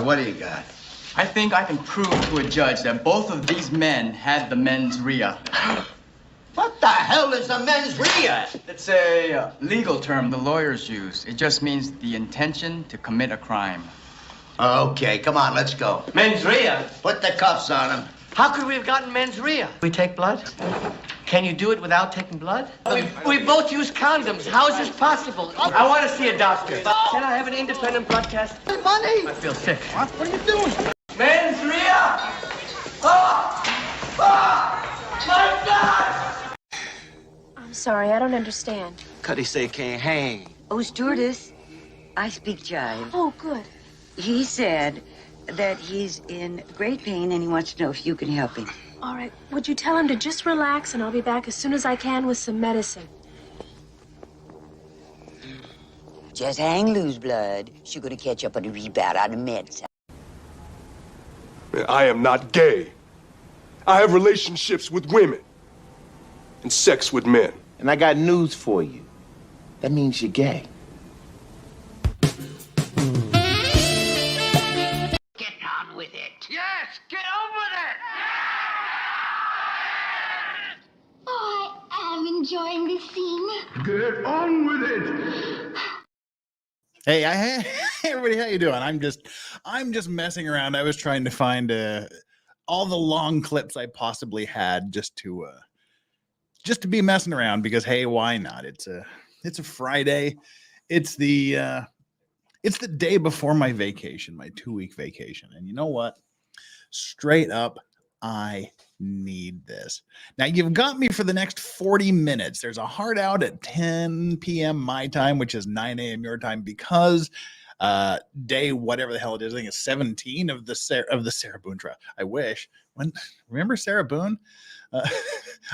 right, what do you got? I think I can prove to a judge that both of these men had the mens rea. What the hell is a mens rea? It's a legal term the lawyers use. It just means the intention to commit a crime. Okay, come on, let's go. Mens rea? Put the cuffs on him. How could we have gotten mens rea? We take blood? Can you do it without taking blood? We both use condoms. How is this possible? I want to see a doctor. Can I have an independent blood test? Money! I feel sick. What are you doing? Mens rea! Oh! Oh! My God! I'm sorry, I don't understand. Cuddy say can't hang. Oh, stewardess, I speak jive. Oh, good. He said that he's in great pain and he wants to know if you can help him. All right, would you tell him to just relax and I'll be back as soon as I can with some medicine? Just hang loose, blood. She's gonna catch up on the rebound on the meds. I am not gay. I have relationships with women and sex with men. And I got news for you. That means you're gay. Get on with it. Yes, get on with it! Oh, I am enjoying this scene. Get on with it. Hey, hey, everybody, how you doing? I'm just messing around. I was trying to find all the long clips I possibly had just to be messing around because hey, why not? It's a Friday. It's the day before my vacation, my 2-week vacation. And you know what? Straight up, I need this. Now, you've got me for the next 40 minutes. There's a hard out at 10 p.m. my time, which is 9 a.m. your time, because day whatever the hell it is, I think it's 17 of the Sarah Boone trial. I wish. Remember Sarah Boone?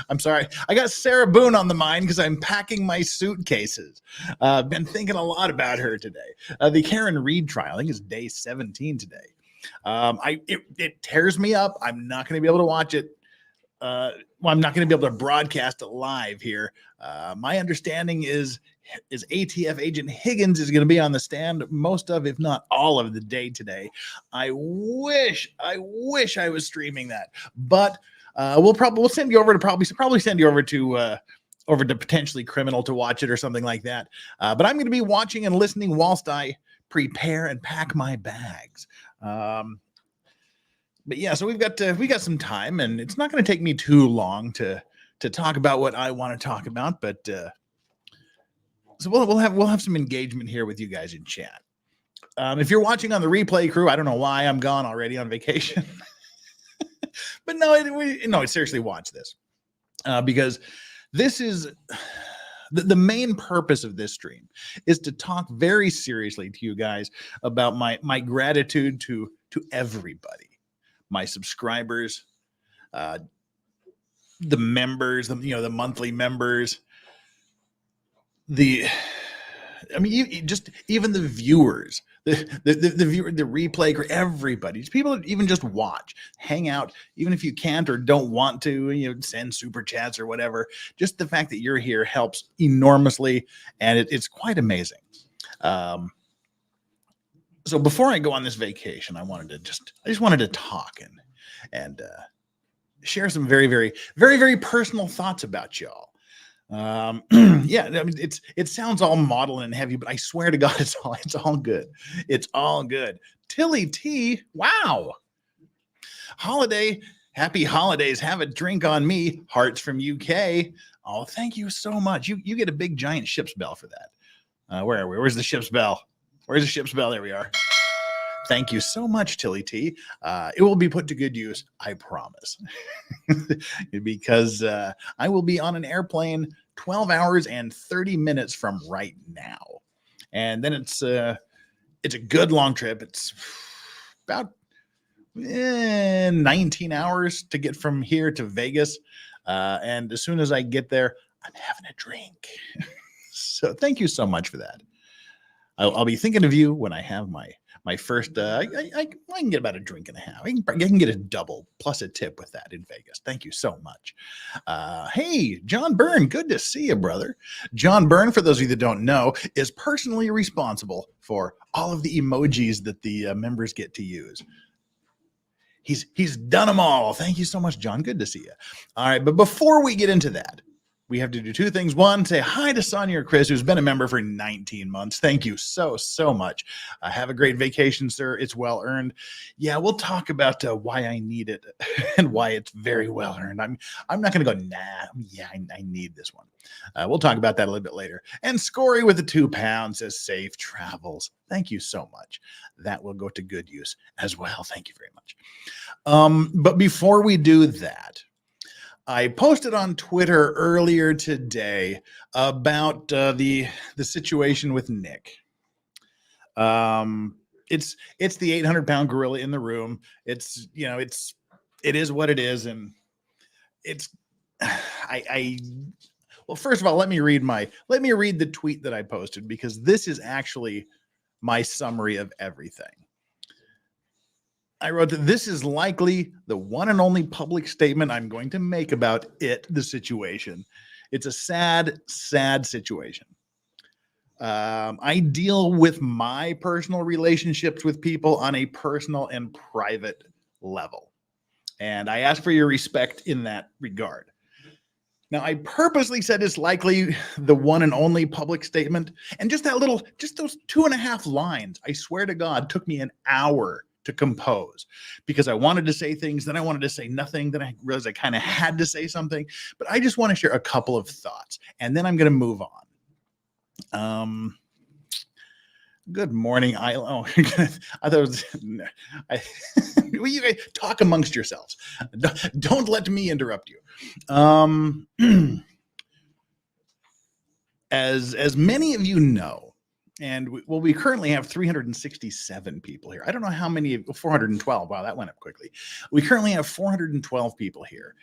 I'm sorry. I got Sarah Boone on the mind because I'm packing my suitcases. Been thinking a lot about her today. The Karen Reed trial, I think it's day 17 today. It tears me up. I'm not going to be able to watch it. I'm not going to be able to broadcast it live here. My understanding is ATF agent Higgins is going to be on the stand most of, if not all of the day today. I wish I was streaming that, but we'll send you over to probably send you over to potentially Criminal to watch it or something like that. But I'm going to be watching and listening whilst I prepare and pack my bags. But yeah, so we got some time, and it's not going to take me too long to talk about what I want to talk about. But so we'll have some engagement here with you guys in chat. If you're watching on the replay crew, I don't know why I'm gone already on vacation, but no, seriously, watch this because this is the main purpose of this stream is to talk very seriously to you guys about my gratitude to everybody. My subscribers, the members, the monthly members, even the viewers, the viewer, the replay, everybody, people that even just watch, hang out, even if you can't or don't want to, send super chats or whatever. Just the fact that you're here helps enormously, and it's quite amazing. So before I go on this vacation, I just wanted to talk and share some very, very, very, very personal thoughts about y'all. Yeah, I mean, it sounds all maudlin and heavy, but I swear to God, it's all good. It's all good. Tilly T, wow. Happy holidays. Have a drink on me. Hearts from UK. Oh, thank you so much. You get a big giant ship's bell for that. Where are we? Where's the ship's bell? Where's the ship's bell? There we are. Thank you so much, Tilly T. It will be put to good use, I promise. Because I will be on an airplane 12 hours and 30 minutes from right now. And then it's a good long trip. It's about 19 hours to get from here to Vegas. And as soon as I get there, I'm having a drink. So thank you so much for that. I'll be thinking of you when I have my my first. I can get about a drink and a half. I can get a double plus a tip with that in Vegas. Thank you so much. Hey, John Byrne, good to see you, brother. John Byrne, for those of you that don't know, is personally responsible for all of the emojis that the members get to use. He's done them all. Thank you so much, John. Good to see you. All right, but before we get into that, we have to do two things. One, say hi to Sonia or Chris, who's been a member for 19 months. Thank you so much. Have a great vacation, sir. It's well earned. Yeah, we'll talk about why I need it and why it's very well earned. I'm not going to go, nah, yeah, I need this one. We'll talk about that a little bit later. And Scory with the £2 says safe travels. Thank you so much. That will go to good use as well. Thank you very much. But before we do that, I posted on Twitter earlier today about the situation with Nick. It's the 800-pound gorilla in the room. It is what it is, and it's well, first of all, let me read the tweet that I posted, because this is actually my summary of everything. I wrote that this is likely the one and only public statement I'm going to make about the situation. It's a sad, sad situation. I deal with my personal relationships with people on a personal and private level, and I ask for your respect in that regard. Now, I purposely said it's likely the one and only public statement, and just those 2.5 lines, I swear to God, took me an hour to compose, because I wanted to say things, then I wanted to say nothing, then I realized I kind of had to say something. But I just want to share a couple of thoughts, and then I'm going to move on. Good morning. I thought it was, well, you guys talk amongst yourselves. Don't let me interrupt you. As many of you know, and we currently have 367 people here. I don't know how many, 412. Wow, that went up quickly. We currently have 412 people here.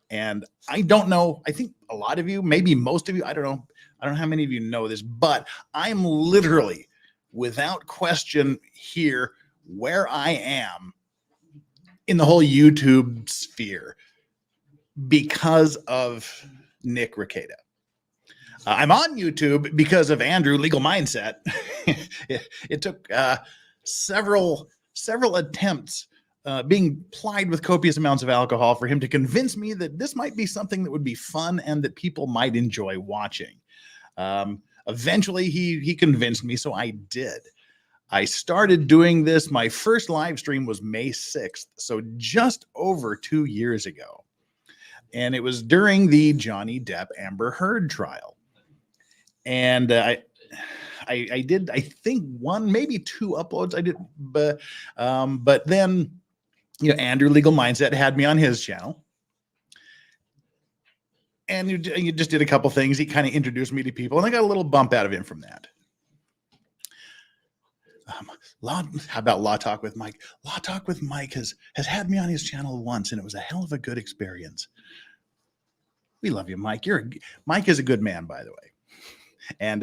And I don't know, I think a lot of you, maybe most of you, I don't know how many of you know this, but I'm literally, without question, here where I am in the whole YouTube sphere because of Nick Rekieta. I'm on YouTube because of Andrew Legal Mindset. It took several attempts being plied with copious amounts of alcohol for him to convince me that this might be something that would be fun and that people might enjoy watching. Eventually, he convinced me, so I did. I started doing this. My first live stream was May 6th, so just over 2 years ago. And it was during the Johnny Depp Amber Heard trial. And I did, I think, 1, maybe 2 uploads. I did, but then, Andrew Legal Mindset had me on his channel, and you just did a couple things. He kind of introduced me to people, and I got a little bump out of him from that. How about Law Talk with Mike? Law Talk with Mike has had me on his channel once, and it was a hell of a good experience. We love you, Mike. Mike is a good man, by the way. And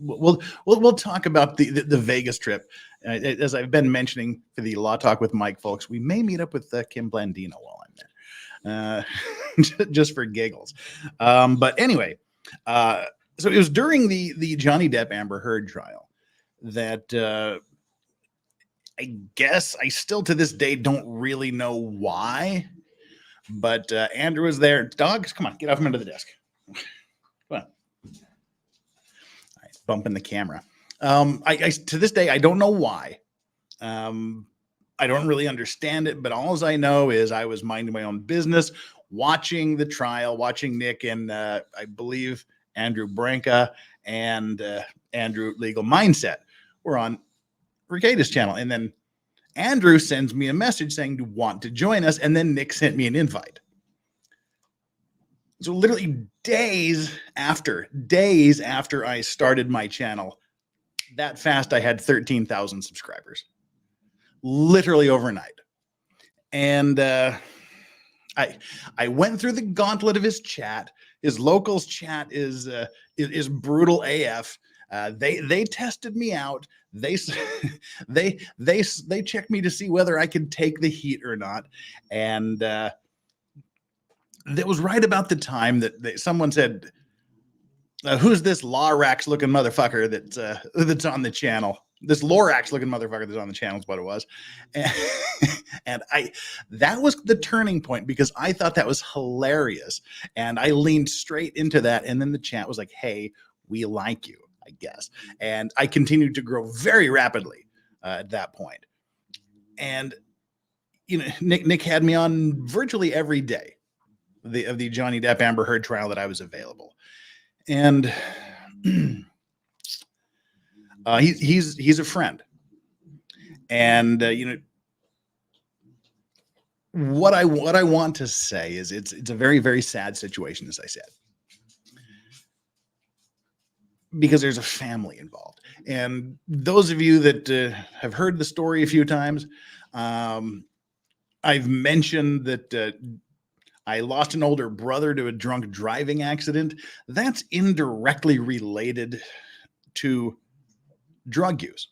we'll talk about the Vegas trip. As I've been mentioning for the Law Talk with Mike folks, we may meet up with Kim Blandino while I'm there, just for giggles. But anyway, so it was during the Johnny Depp Amber Heard trial that I guess I still to this day don't really know why, but Andrew was there. Dogs, come on, get off him into the desk. Come on. Bumping the camera. I to this day, I don't know why. I don't really understand it, but all I know is I was minding my own business, watching the trial, watching Nick and I believe Andrew Branca and Andrew Legal Mindset were on Rekieta's channel. And then Andrew sends me a message saying, "Do you want to join us?" And then Nick sent me an invite. So literally days after I started my channel, that fast I had 13,000 subscribers, literally overnight. And I went through the gauntlet of his chat. His locals chat is brutal AF. They tested me out. They they checked me to see whether I could take the heat or not, and that was right about the time that someone said, "Who's this Lorax looking motherfucker that's on the channel?" This Lorax looking motherfucker that's on the channel is what it was, and that was the turning point because I thought that was hilarious, and I leaned straight into that, and then the chat was like, "Hey, we like you." I guess. And I continued to grow very rapidly at that point. And, you know, Nick had me on virtually every day of the Johnny Depp Amber Heard trial that I was available. And he's a friend. And, you know, what I want to say is it's a very, very sad situation, as I said, because there's a family involved. And those of you that have heard the story a few times, I've mentioned that I lost an older brother to a drunk driving accident. That's indirectly related to drug use.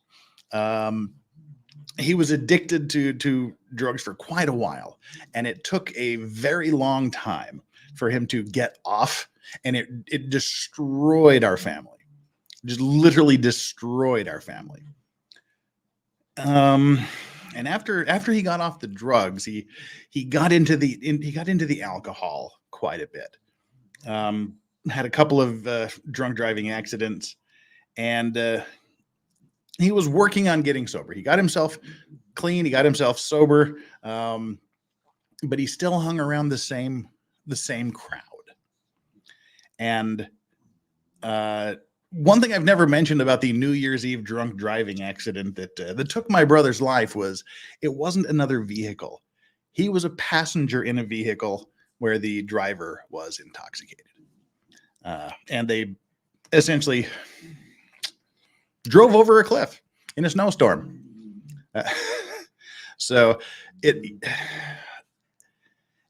He was addicted to drugs for quite a while, and it took a very long time for him to get off, and it destroyed our family. Just literally destroyed our family. And after he got off the drugs, he got into the alcohol quite a bit. Had a couple of drunk driving accidents, and he was working on getting sober. He got himself clean. He got himself sober, but he still hung around the same crowd. And one thing I've never mentioned about the New Year's Eve drunk driving accident that took my brother's life was it wasn't another vehicle. He was a passenger in a vehicle where the driver was intoxicated. And they essentially drove over a cliff in a snowstorm.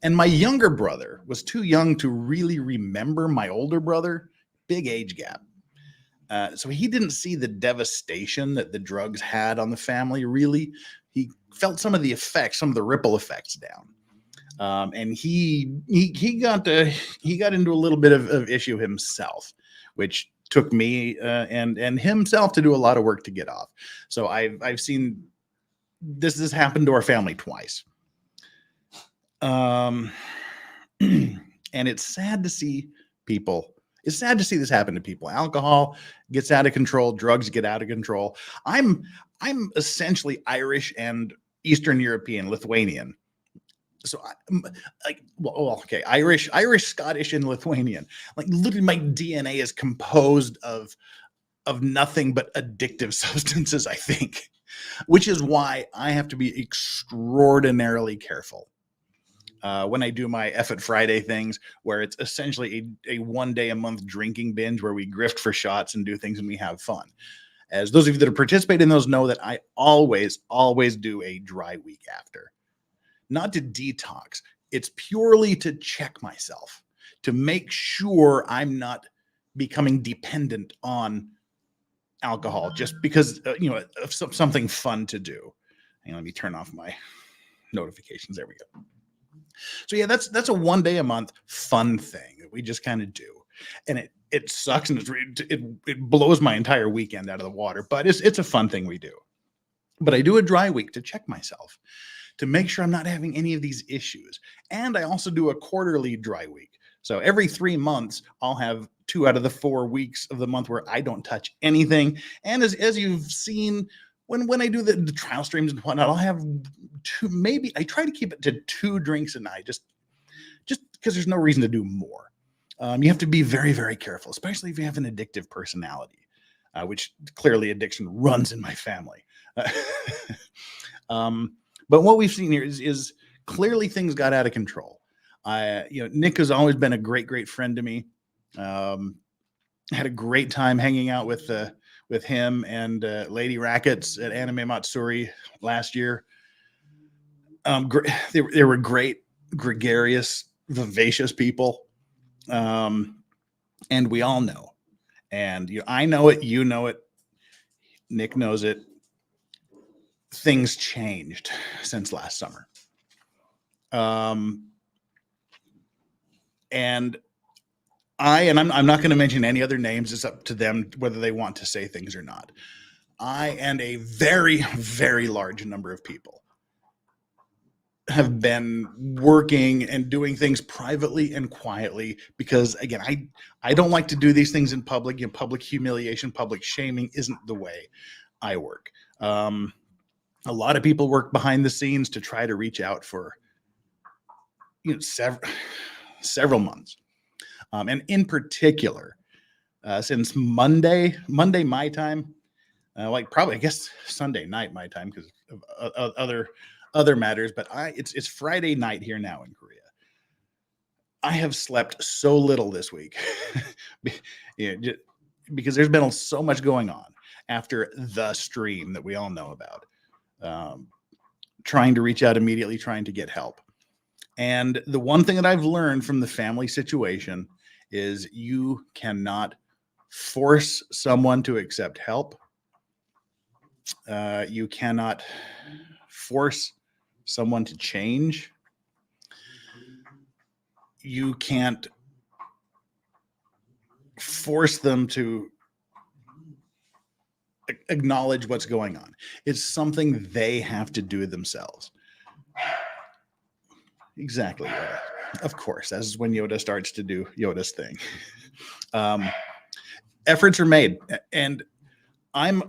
And my younger brother was too young to really remember my older brother, big age gap. So he didn't see the devastation that the drugs had on the family, really. He felt some of the effects, some of the ripple effects down. And he got into a little bit of issue himself, which took me and himself to do a lot of work to get off. So I've seen this has happened to our family twice. And it's sad to see people. It's sad to see this happen to people. Alcohol gets out of control. Drugs get out of control. I'm essentially Irish and Eastern European, Lithuanian. So okay, Irish, Scottish, and Lithuanian. Like literally, my DNA is composed of nothing but addictive substances, I think, which is why I have to be extraordinarily careful. When I do my F it Friday things, where it's essentially a 1 day a month drinking binge where we grift for shots and do things and we have fun. As those of you that have participated in those know that I always do a dry week after. Not to detox. It's purely to check myself, to make sure I'm not becoming dependent on alcohol just because, of something fun to do. Hang on, let me turn off my notifications. There we go. So yeah, that's a 1 day a month fun thing that we just kind of do, and it sucks and it blows my entire weekend out of the water. But it's a fun thing we do. But I do a dry week to check myself, to make sure I'm not having any of these issues. And I also do a quarterly dry week. So every 3 months, I'll have 2 out of the 4 weeks of the month where I don't touch anything. And as you've seen. When I do the trial streams and whatnot, I'll have 2, maybe I try to keep it to 2 drinks a night, just because there's no reason to do more. You have to be very, very careful, especially if you have an addictive personality, which clearly addiction runs in my family. But what we've seen here is clearly things got out of control. Nick has always been a great, great friend to me. Had a great time hanging out with him and Lady Rackets at Anime Matsuri last year. They were great, gregarious, vivacious people. And we all know And I know it, you know it, Nick knows it. Things changed since last summer. And I'm not going to mention any other names. It's up to them whether they want to say things or not. I and a very, very large number of people have been working and doing things privately and quietly because, again, I don't like to do these things in public. Public humiliation, public shaming isn't the way I work. A lot of people work behind the scenes to try to reach out for several months. And in particular, since Monday my time, probably I guess Sunday night my time because of other matters, but it's Friday night here now in Korea. I have slept so little this week because there's been so much going on after the stream that we all know about. Trying to reach out immediately, trying to get help. And the one thing that I've learned from the family situation is you cannot force someone to accept help. You cannot force someone to change. You can't force them to acknowledge what's going on. It's something they have to do themselves. Exactly. Of course, that's when Yoda starts to do Yoda's thing. Efforts are made, and I'm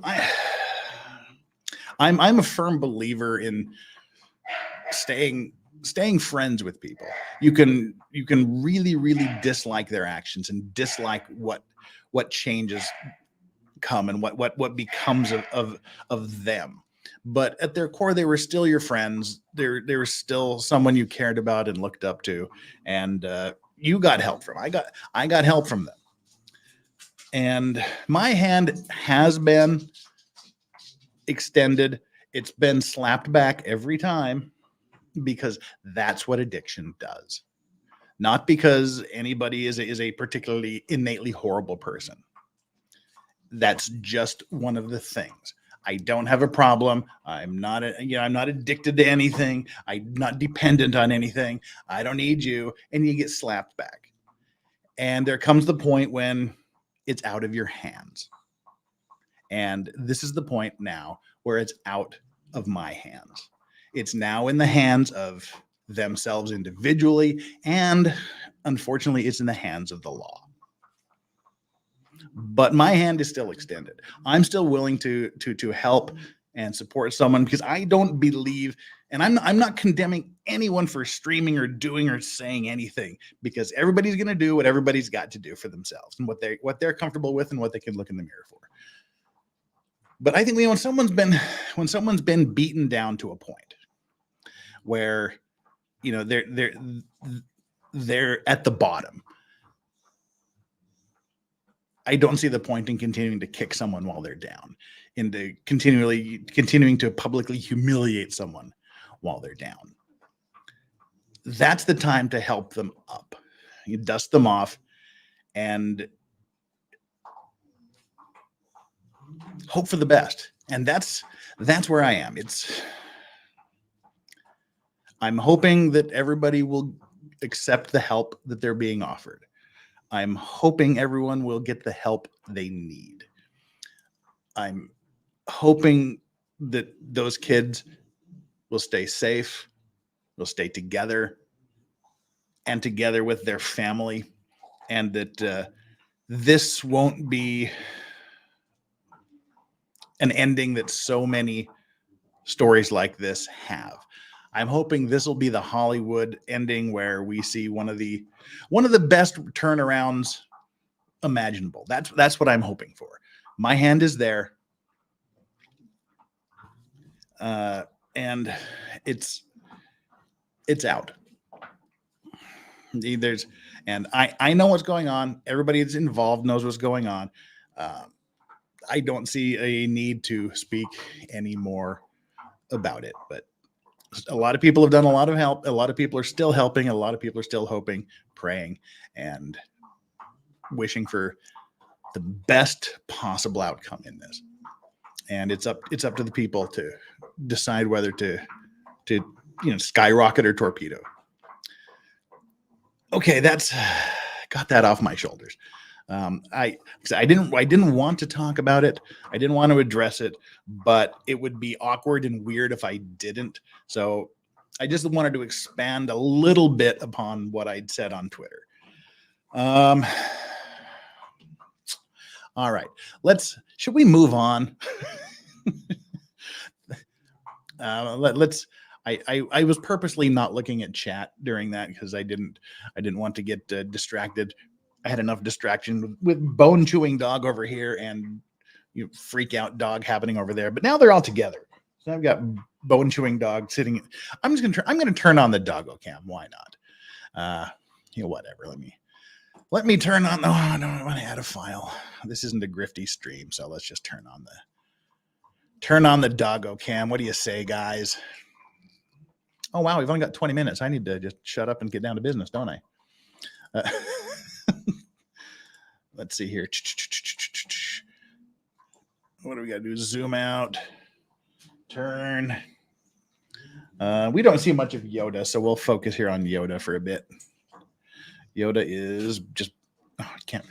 a firm believer in staying friends with people. You can really, really dislike their actions and dislike what changes come and what becomes of them. But at their core, they were still your friends. They were still someone you cared about and looked up to, and you got help from. I got help from them, and my hand has been extended. It's been slapped back every time because that's what addiction does. Not because anybody is a particularly innately horrible person. That's just one of the things. I don't have a problem. I'm not addicted to anything. I'm not dependent on anything. I don't need you. And you get slapped back. And there comes the point when it's out of your hands. And this is the point now where it's out of my hands. It's now in the hands of themselves individually. And unfortunately, it's in the hands of the law. But my hand is still extended. I'm still willing to help and support someone because I don't believe, and I'm not condemning anyone for streaming or doing or saying anything, because everybody's going to do what everybody's got to do for themselves and what they're comfortable with and what they can look in the mirror for. But I think when someone's been beaten down to a point where they're at the bottom, I don't see the point in continuing to kick someone while they're down, into continuing to publicly humiliate someone while they're down. That's the time to help them up. You dust them off and hope for the best. And that's where I am. I'm hoping that everybody will accept the help that they're being offered. I'm hoping everyone will get the help they need. I'm hoping that those kids will stay safe, will stay together, and together with their family, and that this won't be an ending that so many stories like this have. I'm hoping this will be the Hollywood ending where we see one of the best turnarounds imaginable. That's what I'm hoping for. My hand is there. And it's out. And I know what's going on. Everybody that's involved knows what's going on. I don't see a need to speak anymore about it, but a lot of people have done a lot of help. A lot of people are still helping. A lot of people are still hoping, praying, and wishing for the best possible outcome in this. And it's up to the people to decide whether to skyrocket or torpedo. Okay, that's got that off my shoulders. I didn't want to talk about it. I didn't want to address it, but it would be awkward and weird if I didn't. So I just wanted to expand a little bit upon what I'd said on Twitter. All right, should we move on? I was purposely not looking at chat during that because I didn't want to get distracted. I had enough distraction with bone chewing dog over here and freak out dog happening over there. But now they're all together. So I've got bone chewing dog sitting. I'm gonna turn on the doggo cam. Why not? Whatever. Let me turn on. Oh, no, I want to add a file. This isn't a grifty stream, so let's just turn on the doggo cam. What do you say, guys? Oh wow, we've only got 20 minutes. I need to just shut up and get down to business, don't I? Let's see here. What do we got to do? Zoom out. Turn. We don't see much of Yoda, so we'll focus here on Yoda for a bit. Yoda is just... Oh, I can't...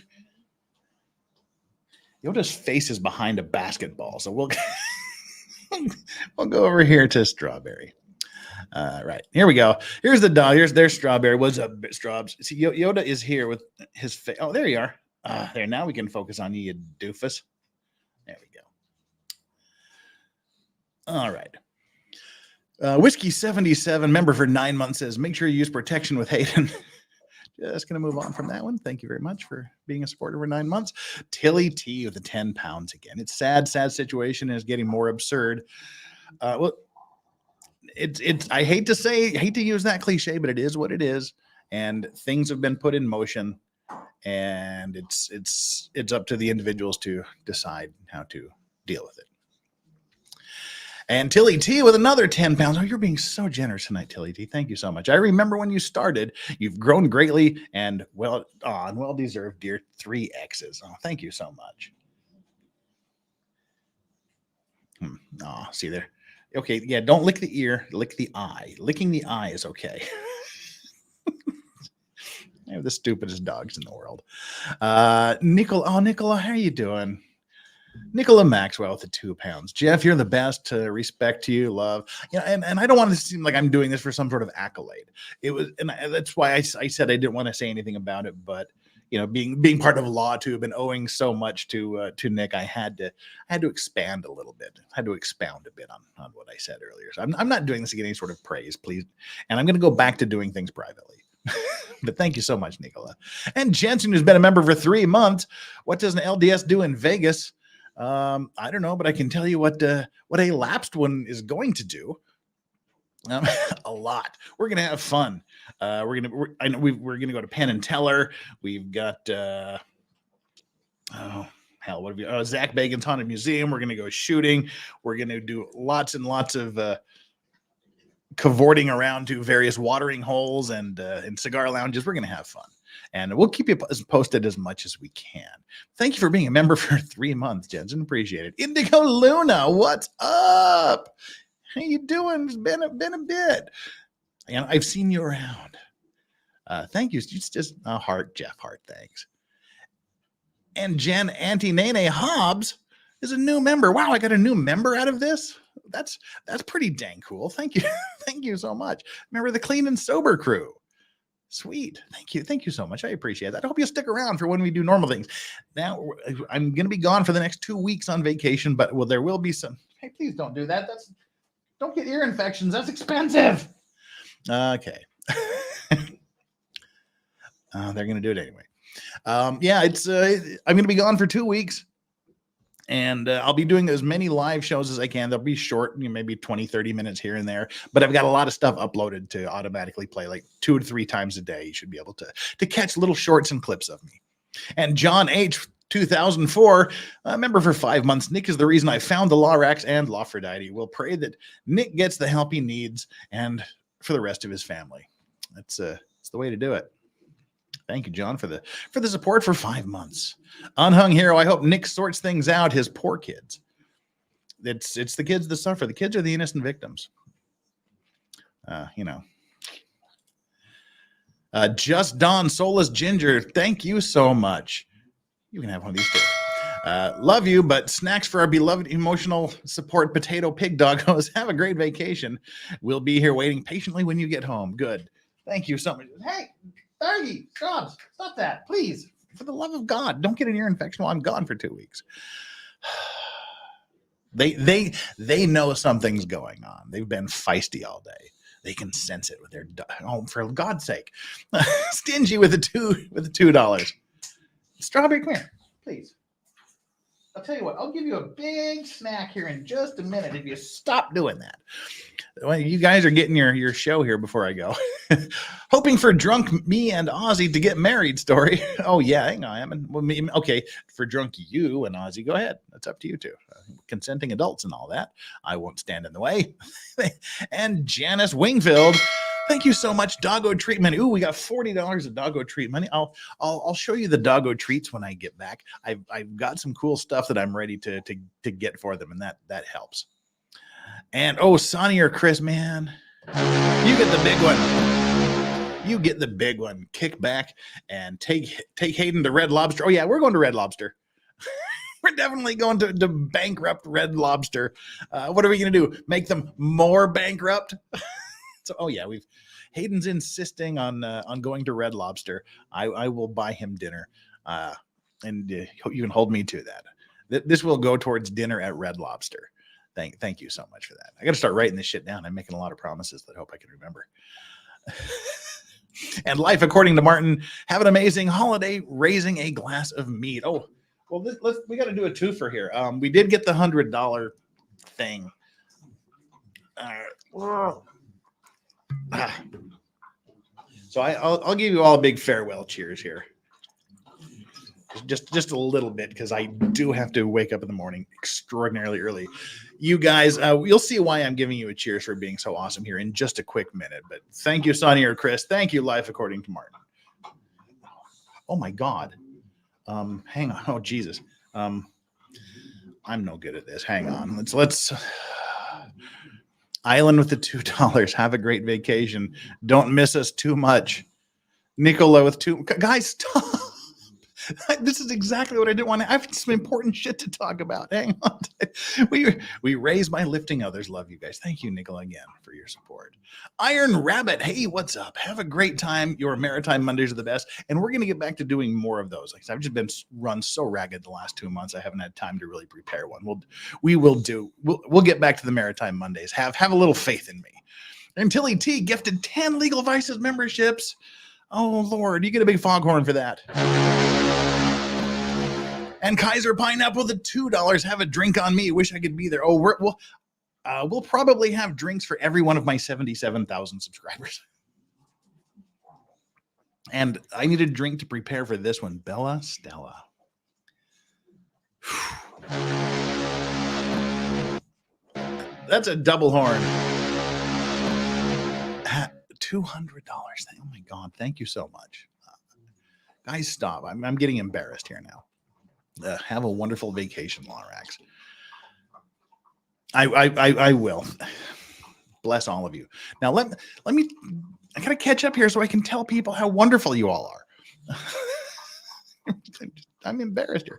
Yoda's face is behind a basketball, so we'll go over here to Strawberry. Right, here we go. Here's the dog. There's Strawberry. What's up, Straubs? See, Yoda is here with his face. Oh, there you are. There, now we can focus on you doofus. There we go. All right. Whiskey 77, member for 9 months, says, make sure you use protection with Hayden. Just going to move on from that one. Thank you very much for being a supporter for 9 months. Tilly T with the 10 pounds again. It's sad situation is getting more absurd. Well, I hate to use that cliche, but it is what it is. And things have been put in motion, and it's up to the individuals to decide how to deal with it. And Tilly T with another 10 pounds. Oh, you're being so generous tonight, Tilly T. Thank you so much. I remember when you started. You've grown greatly and well deserved, dear. 3 X's. Oh, thank you so much. Oh, see there. Okay, yeah, don't lick the ear, lick the eye. Licking the eye is okay. They're the stupidest dogs in the world. Nicola, how are you doing? Nicola Maxwell with the 2 pounds. Jeff, you're the best. Respect to you, love. And I don't want to seem like I'm doing this for some sort of accolade. That's why I said I didn't want to say anything about it. But being part of LawTube and owing so much to Nick, I had to expand a little bit. I had to expound a bit on what I said earlier. So I'm not doing this to get any sort of praise, please. And I'm going to go back to doing things privately. But thank you so much, Nicola. And Jensen, who's been a member for 3 months. What does an LDS do in Vegas? I don't know, but I can tell you what a lapsed one is going to do. A lot. We're gonna have fun. We're gonna go to Penn and Teller. We've got what have you? Zach Bagan's Haunted Museum. We're gonna go shooting. We're gonna do lots and lots of cavorting around to various watering holes and cigar lounges. We're gonna have fun. And we'll keep you posted as much as we can. Thank you for being a member for 3 months, Jensen. Appreciate it. Indigo Luna, what's up? How you doing? It's been a bit. And I've seen you around. Thank you. It's just a heart, Jeff Hart. Thanks. And Jen Auntie Nene Hobbs is a new member. Wow, I got a new member out of this. That's pretty dang cool. Thank you. Thank you so much. Remember the Clean and Sober crew. Sweet. Thank you so much. I appreciate that. I hope you stick around for when we do normal things. Now, I'm going to be gone for the next 2 weeks on vacation, but there will be some. Hey, please don't do that. Don't get ear infections. That's expensive. Okay. They're going to do it anyway. I'm going to be gone for 2 weeks. And I'll be doing as many live shows as I can. They'll be short, maybe 20, 30 minutes here and there. But I've got a lot of stuff uploaded to automatically play like 2 to 3 times a day. You should be able to catch little shorts and clips of me. And John H. 2004, a member for 5 months. Nick is the reason I found the Lorax and Lawfordite. We'll pray that Nick gets the help he needs and for the rest of his family. That's the way to do it. Thank you, John, for the support for 5 months. Unhung hero. I hope Nick sorts things out. His poor kids. It's the kids that suffer. The kids are the innocent victims. Just Don Soulless Ginger. Thank you so much. You can have one of these too. Love you, but snacks for our beloved emotional support potato pig doggos. Have a great vacation. We'll be here waiting patiently when you get home. Good. Thank you so much. Hey, Fergie, stop that, please. For the love of God, don't get an ear infection while I'm gone for 2 weeks. They know something's going on. They've been feisty all day. They can sense it with their for God's sake. Stingy with the $2. Strawberry, come here, please. I'll tell you what, I'll give you a big snack here in just a minute if you stop doing that. Well, you guys are getting your show here before I go. Hoping for drunk me and Ozzy to get married story. Oh, yeah, hang on. Okay, for drunk you and Ozzy, go ahead. That's up to you two. Consenting adults and all that. I won't stand in the way. And Janice Wingfield, thank you so much. Doggo treatment. Ooh, we got $40 of doggo treat money. I'll show you the doggo treats when I get back. I've got some cool stuff that I'm ready to get for them, and that helps. And Sonny or Chris, man, you get the big one. You get the big one. Kick back and take Hayden to Red Lobster. Oh yeah, we're going to Red Lobster. We're definitely going to bankrupt Red Lobster. What are we going to do? Make them more bankrupt? So, oh yeah, Hayden's insisting on going to Red Lobster. I will buy him dinner, and you can hold me to that. This will go towards dinner at Red Lobster. Thank you so much for that. I got to start writing this shit down. I'm making a lot of promises that I hope I can remember. And life according to Martin. Have an amazing holiday. Raising a glass of mead. Oh, well, we got to do a twofer here. We did get the $100 thing. So I'll give you all a big farewell cheers here. Just a little bit, because I do have to wake up in the morning extraordinarily early. You guys, you'll see why I'm giving you a cheers for being so awesome here in just a quick minute. But thank you, Sonny or Chris. Thank you, Life According to Martin. Oh my God. Hang on. Oh Jesus. I'm no good at this. Hang on. Let's Island with the $2. Have a great vacation. Don't miss us too much. Nicola with $2. Guys, stop. This is exactly what I didn't want to. I have some important shit to talk about. Hang on. We raise by lifting others. Love you guys. Thank you, Nicola, again for your support. Iron Rabbit. Hey, what's up? Have a great time. Your Maritime Mondays are the best. And we're going to get back to doing more of those. Like I've just been run so ragged the last 2 months. I haven't had time to really prepare one. We'll get back to the Maritime Mondays. Have a little faith in me. And Tilly T gifted 10 Legal Vices memberships. Oh, Lord, you get a big foghorn for that. And Kaiser Pineapple, the $2. Have a drink on me. Wish I could be there. Oh, we'll probably have drinks for every one of my 77,000 subscribers. And I need a drink to prepare for this one. Bella Stella. That's a double horn. $200. Oh my God. Thank you so much. Guys, stop. I'm getting embarrassed here now. Have a wonderful vacation, Lorax. I will. Bless all of you. Now let me. I gotta catch up here so I can tell people how wonderful you all are. I'm embarrassed here.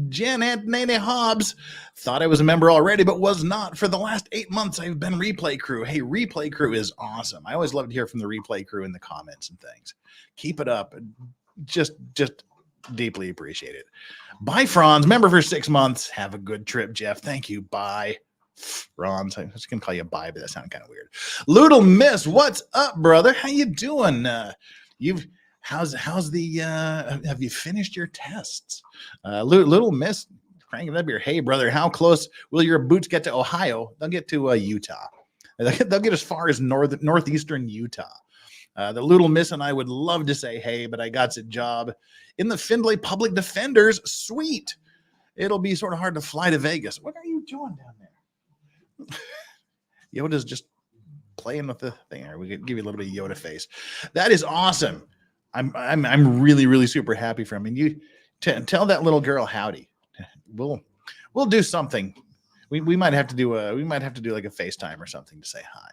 Jen Nene Hobbs thought I was a member already, but was not. For the last 8 months, I've been Replay Crew. Hey, Replay Crew is awesome. I always love to hear from the Replay Crew in the comments and things. Keep it up. Just deeply appreciate it. Bye, Franz. Member for 6 months. Have a good trip, Jeff. Thank you. Bye, Franz. I was gonna call you bye, but that sounded kind of weird. Little Miss, what's up, brother? How you doing? How's the have you finished your tests? Little Miss cranking up your, hey brother, how close will your boots get to Ohio? They'll get to Utah. They'll get as far as northeastern Utah. The Little Miss and I would love to say hey, but I got a job in the Findlay Public Defenders Suite. It'll be sort of hard to fly to Vegas. What are you doing down there? Yoda's just playing with the thing. We could give you a little bit of Yoda face. That is awesome. I'm really, really super happy for him. And you tell that little girl howdy. We'll do something. We might have to do like a FaceTime or something to say hi.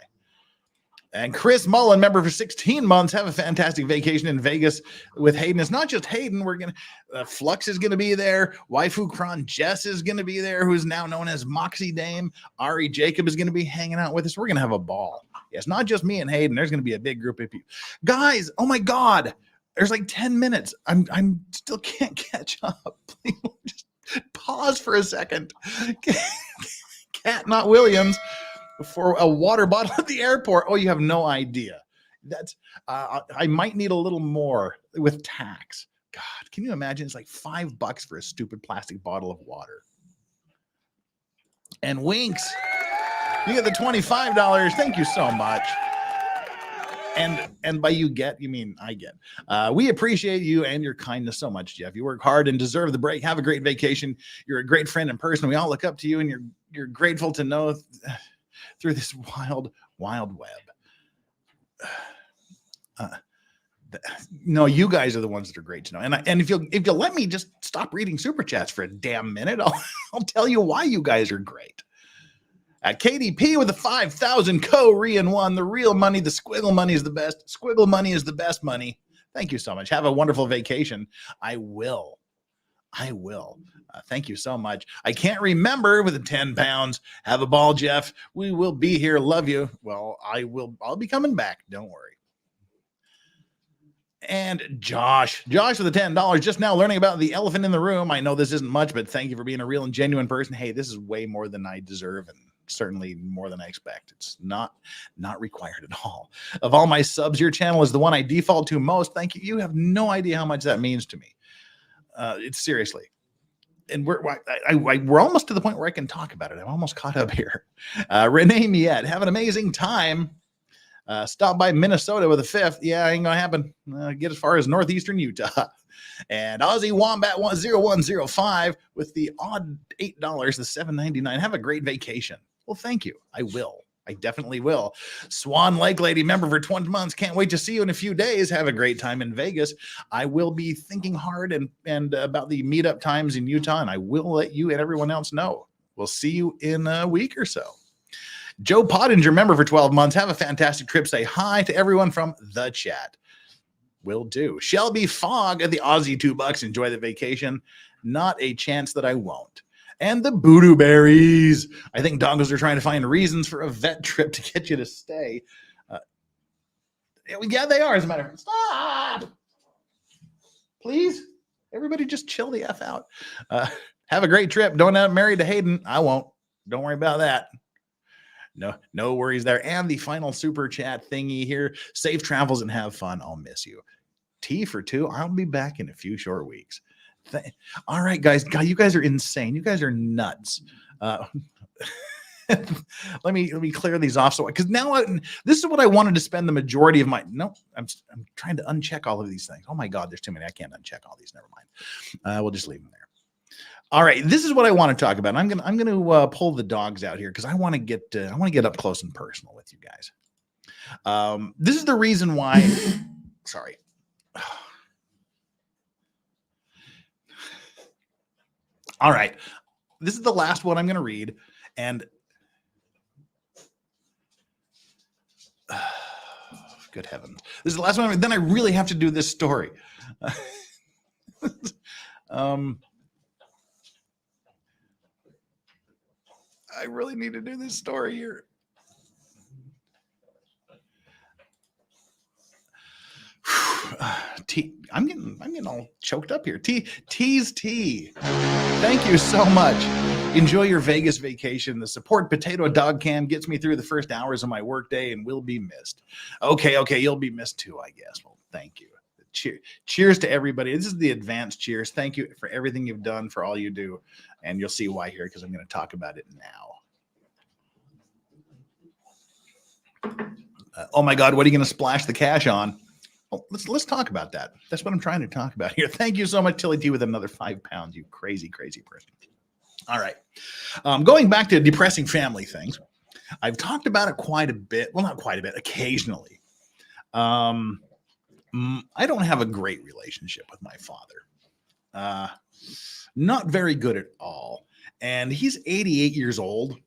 And Chris Mullen, member for 16 months, have a fantastic vacation in Vegas with Hayden. It's not just Hayden. We're going to, Flux is going to be there. Waifu Kron Jess is going to be there, who's now known as Moxie Dame. Ari Jacob is going to be hanging out with us. We're going to have a ball. Yes, not just me and Hayden. There's going to be a big group of people. Guys, oh my God. There's like 10 minutes. I'm still can't catch up. Please just pause for a second. Cat, not Williams. For a water bottle at the airport. Oh, you have no idea. That's I might need a little more with tax. God, can you imagine? It's like $5 for a stupid plastic bottle of water. And Winks, you get the $25. Thank you so much. And by you get, you mean I get. We appreciate you and your kindness so much, Jeff. You work hard and deserve the break. Have a great vacation. You're a great friend in person. We all look up to you, and you're grateful to know through this wild web. No, you guys are the ones that are great to know. And if you'll let me just stop reading super chats for a damn minute, I'll tell you why you guys are great. At KDP with the 5,000 Korean one, the real money, the squiggle money is the best. Squiggle money is the best money. Thank you so much. Have a wonderful vacation. I will. Thank you so much. I can't remember with the 10 pounds. Have a ball, Jeff. We will be here. Love you. Well, I'll be coming back. Don't worry. And Josh with the $10, just now learning about the elephant in the room. I know this isn't much, but thank you for being a real and genuine person. Hey, this is way more than I deserve and certainly more than I expect. It's not required at all. Of all my subs, your channel is the one I default to most. Thank you. You have no idea how much that means to me. It's seriously. And we're almost to the point where I can talk about it. I'm almost caught up here. Renee Miette, have an amazing time. Stop by Minnesota with a 5th. Yeah, ain't gonna happen. Get as far as northeastern Utah. And Aussie Wombat 0105 with the odd $8, the $7.99. Have a great vacation. Well, thank you. I will. I definitely will. Swan Lake Lady, member for 20 months. Can't wait to see you in a few days. Have a great time in Vegas. I will be thinking hard and about the meetup times in Utah, and I will let you and everyone else know. We'll see you in a week or so. Joe Pottinger, member for 12 months. Have a fantastic trip. Say hi to everyone from the chat. Will do. Shelby Fogg at the Aussie $2. Enjoy the vacation. Not a chance that I won't. And the Voodoo Berries. I think doggos are trying to find reasons for a vet trip to get you to stay. Yeah, they are, as a matter of fact. Stop! Please? Everybody just chill the F out. Have a great trip. Don't get married to Hayden. I won't. Don't worry about that. No worries there. And the final super chat thingy here. Safe travels and have fun. I'll miss you. T for 2. I'll be back in a few short weeks. All right, guys. God, you guys are insane. You guys are nuts. Let me clear these off. So, because now this is what I wanted to spend the majority of my. No, I'm trying to uncheck all of these things. Oh my God, there's too many. I can't uncheck all these. Never mind. We'll just leave them there. All right, this is what I want to talk about. I'm gonna pull the dogs out here because I want to get up close and personal with you guys. This is the reason why. Sorry. All right, this is the last one I'm going to read, and good heavens, this is the last one. Then I really have to do this story. I really need to do this story here. I'm getting all choked up here. Tease tea. Thank you so much. Enjoy your Vegas vacation. The support potato dog cam gets me through the first hours of my workday and will be missed. Okay, you'll be missed too, I guess. Well, thank you. Cheers to everybody. This is the advanced cheers. Thank you for everything you've done, for all you do. And you'll see why here, because I'm going to talk about it now. Oh my God, what are you going to splash the cash on? Well, let's talk about that. That's what I'm trying to talk about here. Thank you so much, Tilly T, with another 5 pounds. You crazy, crazy person. All right. Going back to depressing family things, I've talked about it quite a bit. Well, not quite a bit, occasionally. I don't have a great relationship with my father. Not very good at all. And he's 88 years old.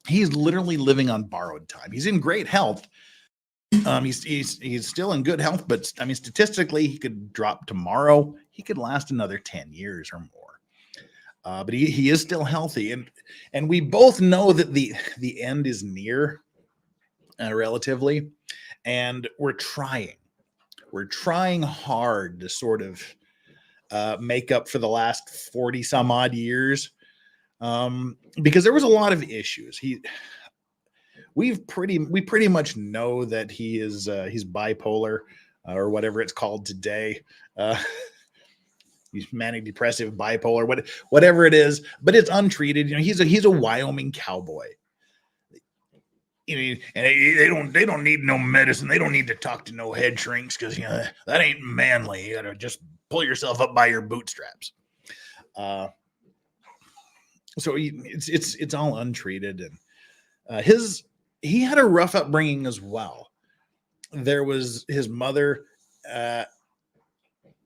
He's literally living on borrowed time. He's in great health. He's still in good health, but I mean, statistically, he could drop tomorrow. He could last another 10 years or more. But he is still healthy, and we both know that the end is near, relatively, and we're trying hard to sort of make up for the last 40 some odd years, because there was a lot of issues. We pretty much know that he's bipolar, or whatever it's called today. He's manic depressive, bipolar, whatever it is, but it's untreated. You know, he's a Wyoming cowboy. You know, and they don't need no medicine. They don't need to talk to no head shrinks, because you know that ain't manly. You gotta just pull yourself up by your bootstraps. So it's all untreated, and he had a rough upbringing as well. There was his mother,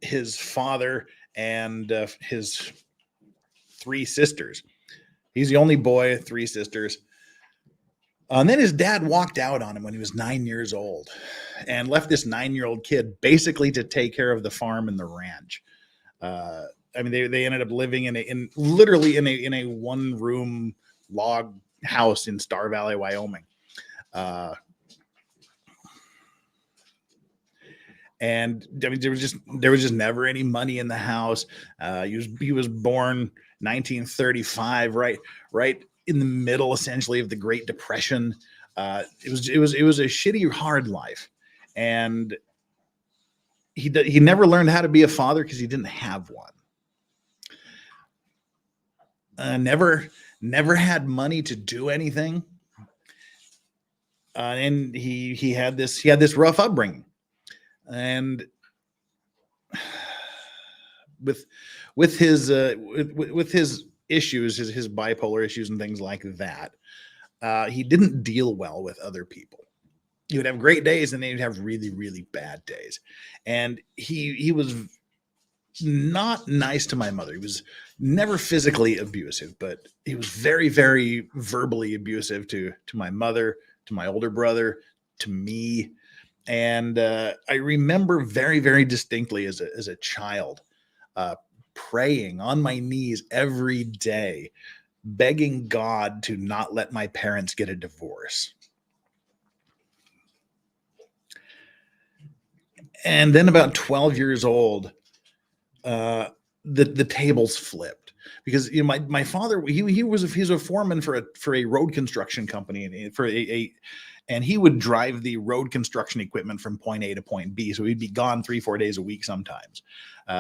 his father, and his 3 sisters. He's the only boy, 3 sisters. And then his dad walked out on him when he was 9 years old and left this 9-year-old kid basically to take care of the farm and the ranch. I mean, they ended up living literally in a 1-room log house in Star Valley, Wyoming. And I mean, there was just never any money in the house. He was born 1935, right in the middle, essentially, of the Great Depression. It was a shitty, hard life, and he never learned how to be a father because he didn't have one. Never had money to do anything, and he had this rough upbringing. And with his issues, his bipolar issues and things like that, he didn't deal well with other people. He would have great days, and they'd have really, really bad days. And he was not nice to my mother. He was never physically abusive, but he was very, very verbally abusive to my mother, to my older brother, to me. And I remember very, very distinctly as a child, praying on my knees every day, begging God to not let my parents get a divorce. And then about 12 years old, the tables flipped, because you know my father, he's a foreman for a road construction company, and and he would drive the road construction equipment from point A to point B. So he'd be gone 3-4 days a week sometimes.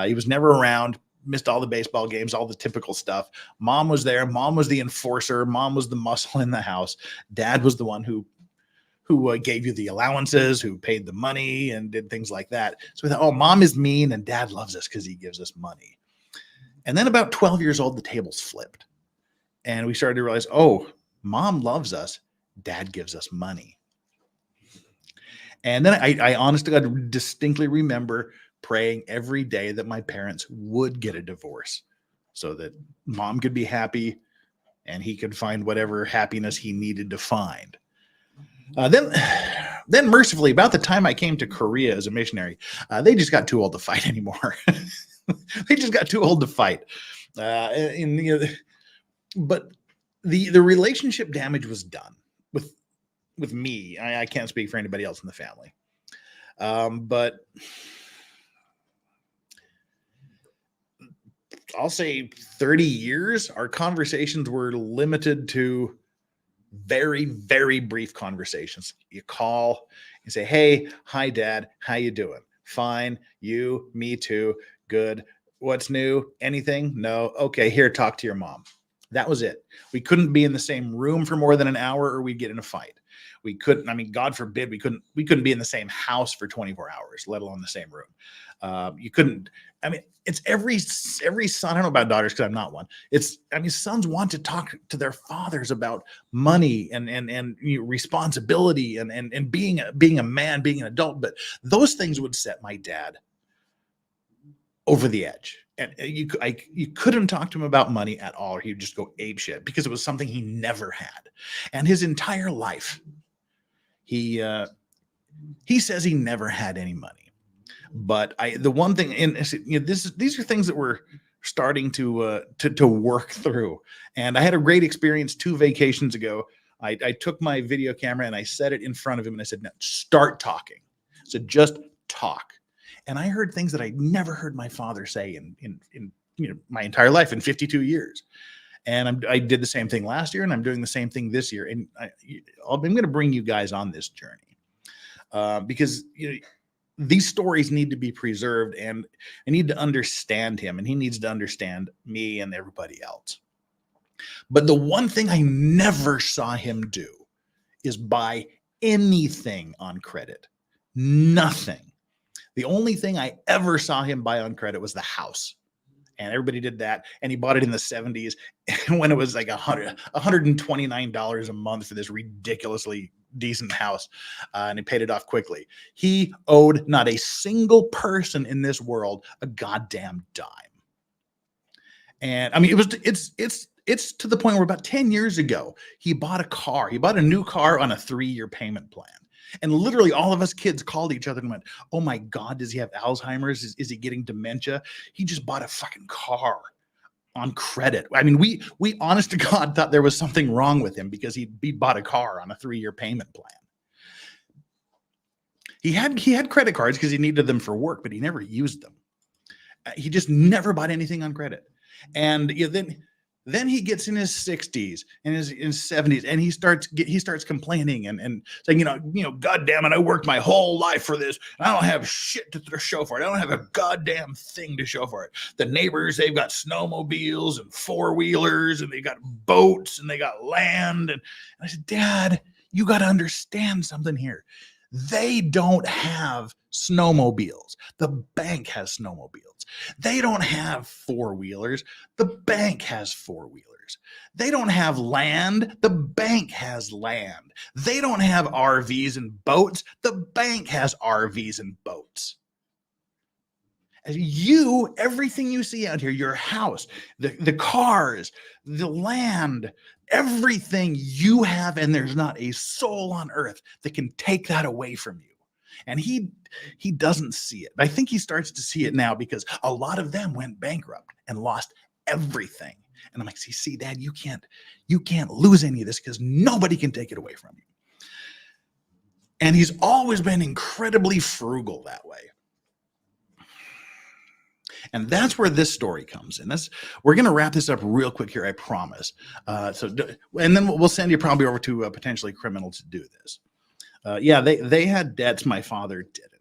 He was never around, missed all the baseball games, all the typical stuff. Mom was there. Mom was the enforcer. Mom was the muscle in the house. Dad was the one who gave you the allowances, who paid the money and did things like that. So we thought, oh, Mom is mean and Dad loves us because he gives us money. And then about 12 years old, the tables flipped. And we started to realize, oh, Mom loves us. Dad gives us money. And then I honestly got to distinctly remember praying every day that my parents would get a divorce so that Mom could be happy and he could find whatever happiness he needed to find. Then mercifully, about the time I came to Korea as a missionary, they just got too old to fight anymore. They just got too old to fight. But the relationship damage was done with me. I can't speak for anybody else in the family. But I'll say 30 years, our conversations were limited to very, very brief conversations. You call, you say, hey, hi, Dad. How you doing? Fine. You? Me too. Good. What's new? Anything? No. Okay, here, talk to your mom. That was it. We couldn't be in the same room for more than an hour or we'd get in a fight. We couldn't, I mean, God forbid, we couldn't be in the same house for 24 hours, let alone the same room. You couldn't, I mean, it's every son, I don't know about daughters because I'm not one. Sons want to talk to their fathers about money and responsibility and being a man, being an adult. But those things would set my dad over the edge. And you couldn't talk to him about money at all, or he'd just go apeshit because it was something he never had. And his entire life, he says he never had any money. But the one thing, and these are things that we're starting to work through. And I had a great experience 2 vacations ago. I took my video camera and I set it in front of him and I said, "Now start talking." So just talk. And I heard things that I never heard my father say in my entire life, in 52 years. And I did the same thing last year, and I'm doing the same thing this year. And I'm going to bring you guys on this journey because these stories need to be preserved, and I need to understand him, and he needs to understand me and everybody else. But the one thing I never saw him do is buy anything on credit. Nothing. The only thing I ever saw him buy on credit was the house. And everybody did that. And he bought it in the 70s when it was like $129 a month for this ridiculously decent house. And he paid it off quickly. He owed not a single person in this world a goddamn dime. And I mean, it's to the point where about 10 years ago, he bought a car. He bought a new car on a 3-year payment plan. And literally all of us kids called each other and went, "Oh my God, does he have Alzheimer's? Is he getting dementia? He just bought a fucking car on credit." I mean, we honest to God thought there was something wrong with him because he bought a car on a 3-year payment plan. He had credit cards because he needed them for work, but he never used them. He just never bought anything on credit. And then he gets in his 60s and his 70s, and he starts complaining and saying, "God damn it, I worked my whole life for this. I don't have shit to show for it. I don't have a goddamn thing to show for it. The neighbors, they've got snowmobiles and 4-wheelers, and they got boats and they got land." And I said, "Dad, you got to understand something here. They don't have snowmobiles. The bank has snowmobiles. They don't have 4-wheelers. The bank has 4-wheelers. They don't have land. The bank has land. They don't have RVs and boats. The bank has RVs and boats. Everything you see out here, your house, the cars, the land, everything you have, and there's not a soul on earth that can take that away from you." And he doesn't see it. I think he starts to see it now because a lot of them went bankrupt and lost everything. And I'm like, see, Dad, you can't lose any of this because nobody can take it away from you. And he's always been incredibly frugal that way. And that's where this story comes in. We're going to wrap this up real quick here, I promise. And then we'll send you probably over to potentially criminal to do this. They had debts. My father didn't.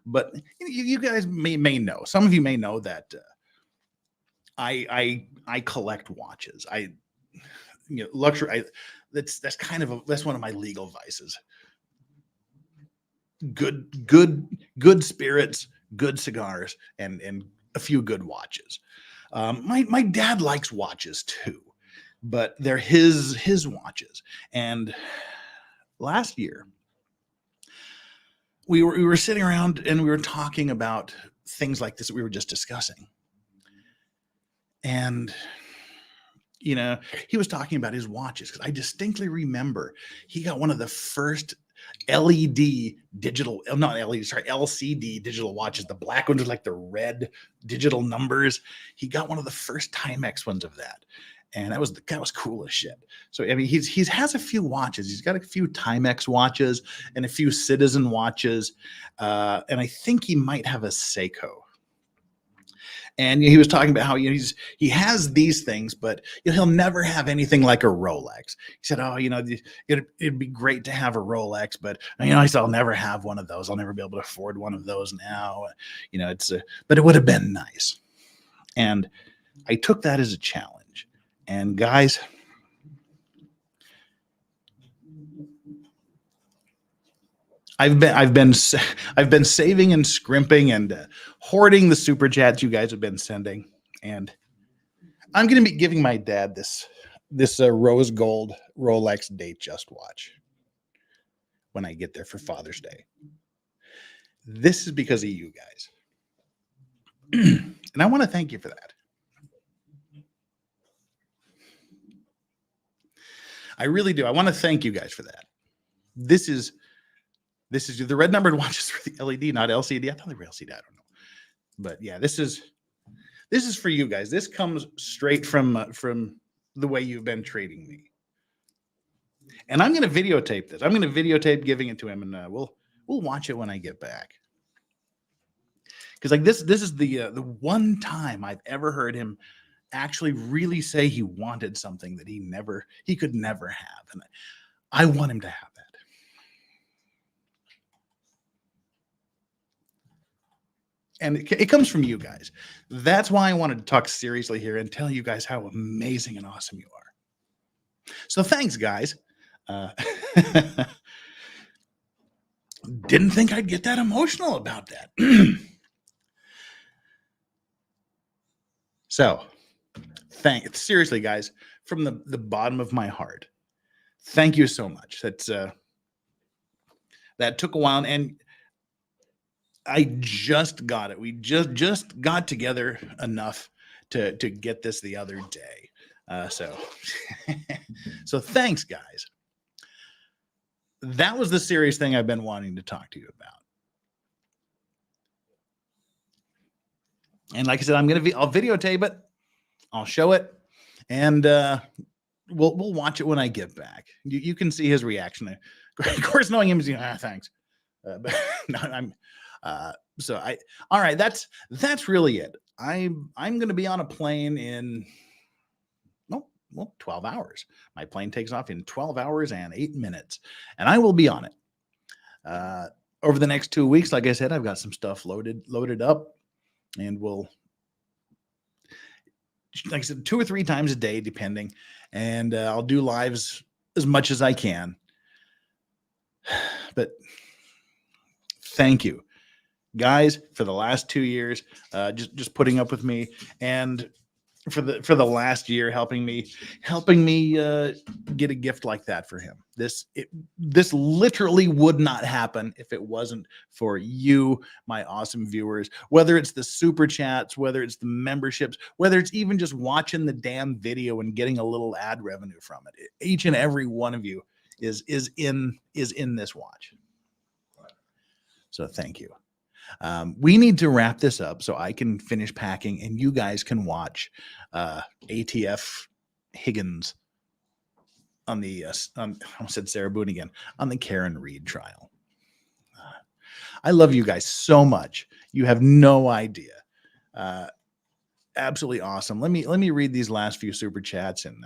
But you guys may know. Some of you may know that I collect watches. Luxury. That's one of my legal vices. Good spirits, good cigars, and a few good watches. My dad likes watches too, but they're his watches. And last year, we were sitting around and we were talking about things like this that we were just discussing. And he was talking about his watches because I distinctly remember he got one of the first LCD digital watches. The black ones are like the red digital numbers. He got one of the first Timex ones of that. And that was cool as shit. So, I mean, he has a few watches. He's got a few Timex watches and a few Citizen watches. And I think he might have a Seiko. And he was talking about how he has these things, but he'll never have anything like a Rolex. He said, "Oh, it'd be great to have a Rolex, but I'll never have one of those. I'll never be able to afford one of those now. But it would have been nice." And I took that as a challenge. And guys, I've been saving and scrimping and hoarding the super chats you guys have been sending, and I'm going to be giving my dad this rose gold Rolex Datejust watch when I get there for Father's Day. This is because of you guys. And I want to thank you for that. I really do. I want to thank you guys for that. This is the red numbered watches for the LED, not LCD. I thought they were LCD. I don't know. But yeah, this is for you guys. This comes straight from the way you've been treating me. And I'm going to videotape this. I'm going to videotape giving it to him, and we'll watch it when I get back. Because like this is the one time I've ever heard him actually really say he wanted something that he could never have, and I want him to have that. And it comes from you guys. That's why I wanted to talk seriously here and tell you guys how amazing and awesome you are. So thanks, guys. Didn't think I'd get that emotional about that. So, seriously, guys, from the bottom of my heart, thank you so much. That took a while, and I just got it. We just got together enough to get this the other day. So thanks, guys. That was the serious thing I've been wanting to talk to you about. And like I said, I'll videotape it, I'll show it, and we'll watch it when I get back. You can see his reaction. Of course, knowing him, he's thanks. But no, all right, that's really it. I'm going to be on a plane in 12 hours. My plane takes off in 12 hours and 8 minutes, and I will be on it. Over the next 2 weeks, like I said, I've got some stuff loaded up, and we'll, like I said, 2 or 3 times a day, depending, and I'll do lives as much as I can. But thank you, guys, for the last 2 years, just putting up with me, and for the last year helping me get a gift like that for him. This literally would not happen if it wasn't for you, my awesome viewers, whether it's the super chats, whether it's the memberships, whether it's even just watching the damn video and getting a little ad revenue from it. Each and every one of you is in this watch. So thank you. We need to wrap this up so I can finish packing and you guys can watch ATF Higgins on the I almost said Sarah Boone again, on the Karen Reed trial. I love you guys so much. You have no idea. Absolutely awesome. Let me read these last few super chats and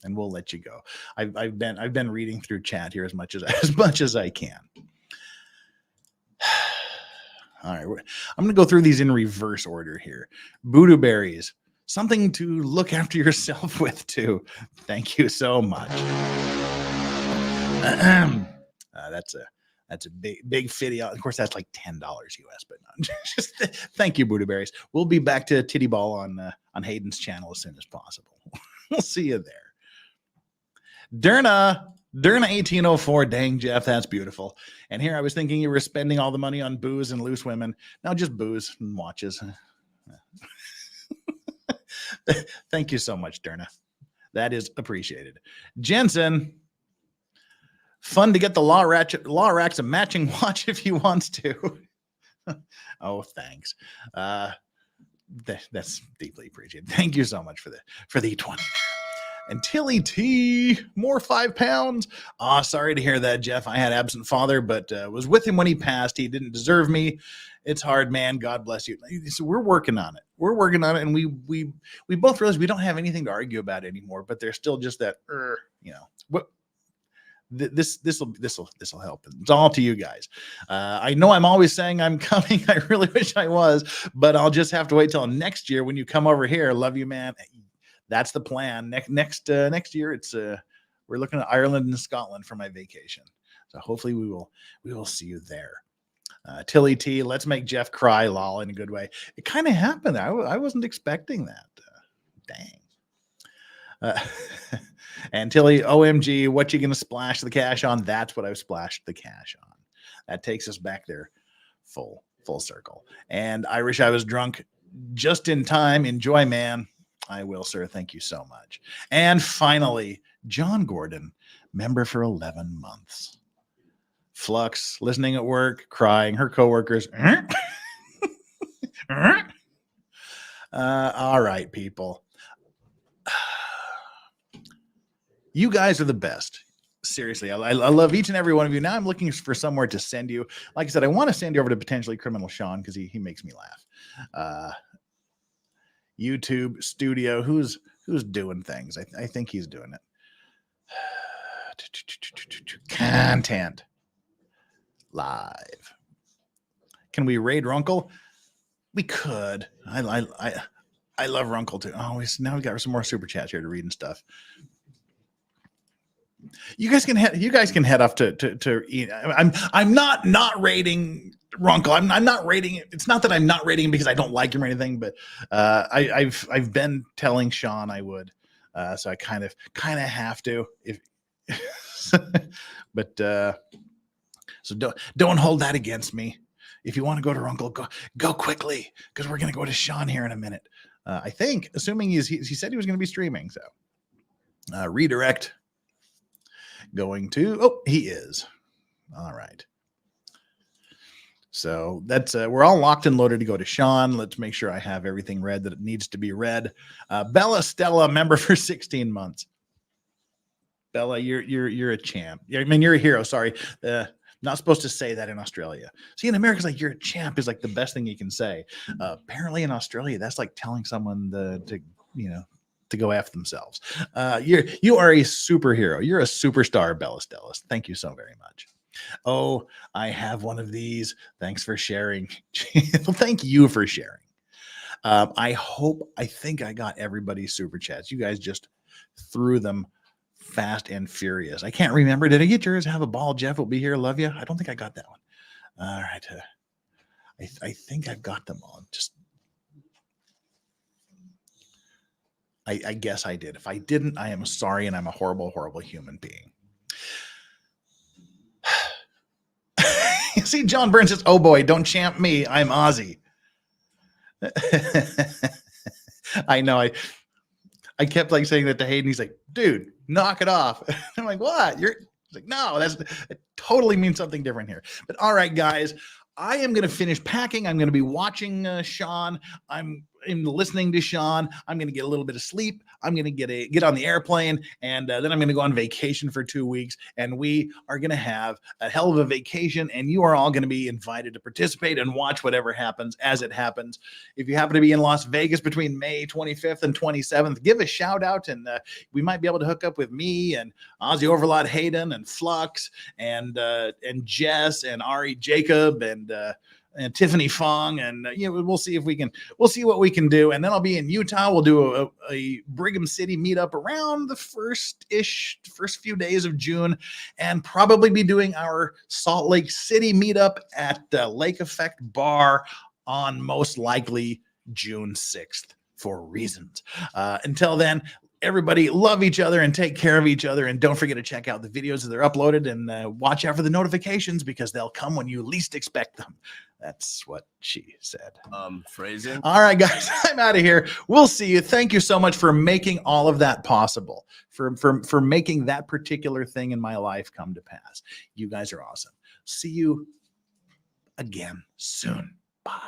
we'll let you go. I've been reading through chat here as much as I can. All right, I'm going to go through these in reverse order here. Voodoo berries, something to look after yourself with too. Thank you so much. That's a big fitty. Of course, that's like $10 US, but not just thank you, Voodoo berries. We'll be back to Titty Ball on Hayden's channel as soon as possible. We'll see you there. Derna 1804. Dang, Jeff, that's beautiful. And here I was thinking you were spending all the money on booze and loose women. Now just booze and watches. Thank you so much, Derna. That is appreciated. Jensen, fun to get the Law Racks a matching watch if he wants to. Oh, thanks. That's deeply appreciated. Thank you so much for the 20. And Tilly T, more 5 pounds. Sorry to hear that, Jeff. I had an absent father, but was with him when he passed. He didn't deserve me. It's hard, man. God bless you. So we're working on it. And we both realize we don't have anything to argue about anymore. But there's still just that, what. This will help. It's all to you guys. I know I'm always saying I'm coming. I really wish I was, but I'll just have to wait till next year when you come over here. Love you, man. That's the plan. Next year, it's we're looking at Ireland and Scotland for my vacation. So hopefully we will see you there. Tilly T, let's make Jeff cry, lol, in a good way. It kind of happened. I wasn't expecting that. Dang. And Tilly, OMG, what you gonna splash the cash on? That's what I've splashed the cash on. That takes us back there full circle. And Irish, I was drunk just in time. Enjoy, man. I will, sir. Thank you so much. And finally, John Gordon, member for 11 months. Flux, listening at work, crying. Her coworkers. All right, people. You guys are the best. Seriously, I love each and every one of you. Now I'm looking for somewhere to send you. Like I said, I want to send you over to Potentially Criminal Sean because he makes me laugh. YouTube Studio, who's doing things? I think he's doing it. Content live. Can we raid Runkle? We could. I love Runkle too. Oh, now we got some more super chats here to read and stuff. You guys can head off to eat. I'm not rating Runkle. I'm not rating it. It's not that I'm not rating him because I don't like him or anything, but I've been telling Sean I would, so I kind of have to. But so don't hold that against me. If you want to go to Runkle, go quickly because we're gonna go to Sean here in a minute. I think, assuming he said he was going to be streaming, so redirect. Going to, he is. All right. So that's, we're all locked and loaded to go to Sean. Let's make sure I have everything read that it needs to be read. Bella Stella, member for 16 months. Bella, you're a champ. I mean, you're a hero. Sorry. Not supposed to say that in Australia. See, in America, it's like you're a champ is like the best thing you can say. Apparently in Australia, that's like telling someone to go F themselves. You are a superhero. You're a superstar, Bella Stellas. Thank you so very much. Oh, I have one of these. Thanks for sharing. Well, thank you for sharing. I think I got everybody's super chats. You guys just threw them fast and furious. I can't remember. Did I get yours? Have a ball. Jeff will be here. Love you. I don't think I got that one. All right. I think I've got them all. Just I guess I did. If I didn't, I am sorry, and I'm a horrible, horrible human being. See, John Burns says, oh boy, don't champ me. I'm Ozzy. I know. I kept like saying that to Hayden. He's like, dude, knock it off. I'm like, what? He's like, no, it totally means something different here. But all right, guys, I am going to finish packing. I'm going to be watching Sean. I'm listening to Sean. I'm going to get a little bit of sleep. I'm going to get on the airplane, and then I'm going to go on vacation for 2 weeks, and we are going to have a hell of a vacation, and you are all going to be invited to participate and watch whatever happens as it happens. If you happen to be in Las Vegas between May 25th and 27th, give a shout out, and we might be able to hook up with me and Ozzy Overlord Hayden and Flux and Jess and Ari Jacob and Tiffany Fong, and we'll see what we can do. And then I'll be in Utah. We'll do a Brigham City meetup around the first few days of June, and probably be doing our Salt Lake City meetup at Lake Effect Bar on most likely June 6th for reasons. Until then, everybody love each other and take care of each other. And don't forget to check out the videos that they're uploaded, and watch out for the notifications because they'll come when you least expect them. That's what she said. Phrasing. All right, guys, I'm out of here. We'll see you. Thank you so much for making all of that possible, for making that particular thing in my life come to pass. You guys are awesome. See you again soon. Bye.